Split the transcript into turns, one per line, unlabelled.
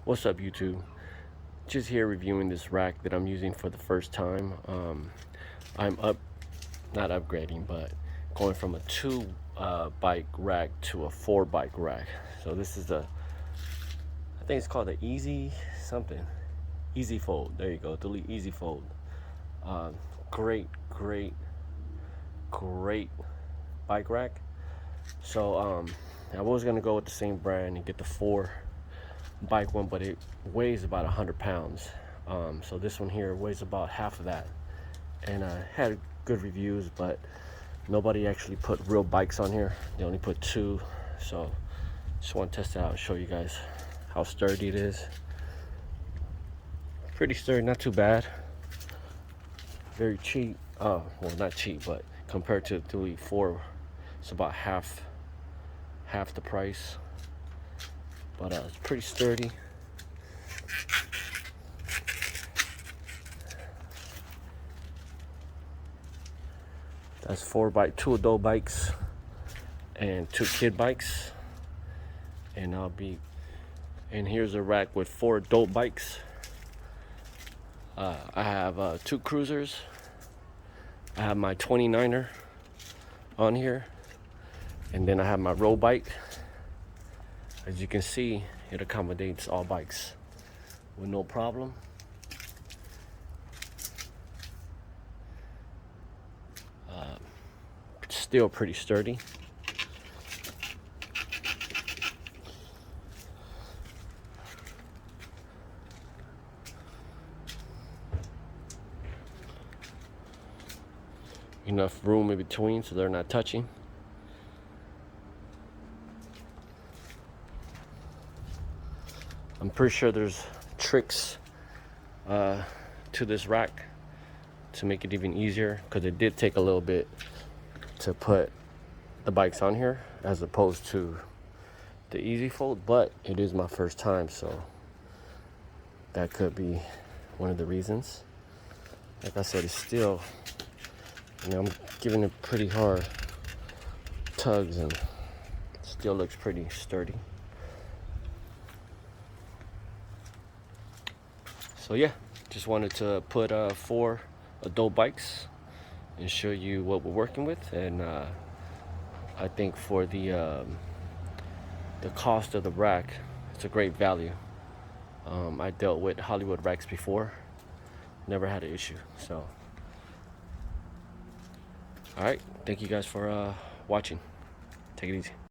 What's up, YouTube? Just here reviewing this rack that I'm using for the first time. I'm not upgrading, but going from a 2 bike rack to a 4 bike rack. So this is I think it's called the Easy Fold. There you go, delete Easy Fold. Great bike rack. So I was gonna go with the same brand and get the 4 bike one, but it weighs about 100 pounds. So this one here weighs about half of that, and I had good reviews, but nobody actually put real bikes on here. They only put 2. So just want to test it out and show you guys how sturdy it is. Pretty sturdy, not too bad. Very cheap. Well, not cheap, but compared to the Elite 4, it's about half the price. But it's pretty sturdy. That's 4 bike, 2 adult bikes and 2 kid bikes. And here's a rack with 4 adult bikes. I have 2 cruisers. I have my 29er on here, and then I have my road bike. As you can see, it accommodates all bikes with no problem. Still pretty sturdy. Enough room in between so they're not touching. I'm pretty sure there's tricks to this rack to make it even easier, because it did take a little bit to put the bikes on here as opposed to the Easy Fold, but it is my first time, so that could be one of the reasons. Like I said, it's still, I'm giving it pretty hard tugs and still looks pretty sturdy. So yeah, just wanted to put 4 adult bikes and show you what we're working with. And I think for the cost of the rack, it's a great value. I dealt with Hollywood racks before, never had an issue. So all right, thank you guys for watching. Take it easy.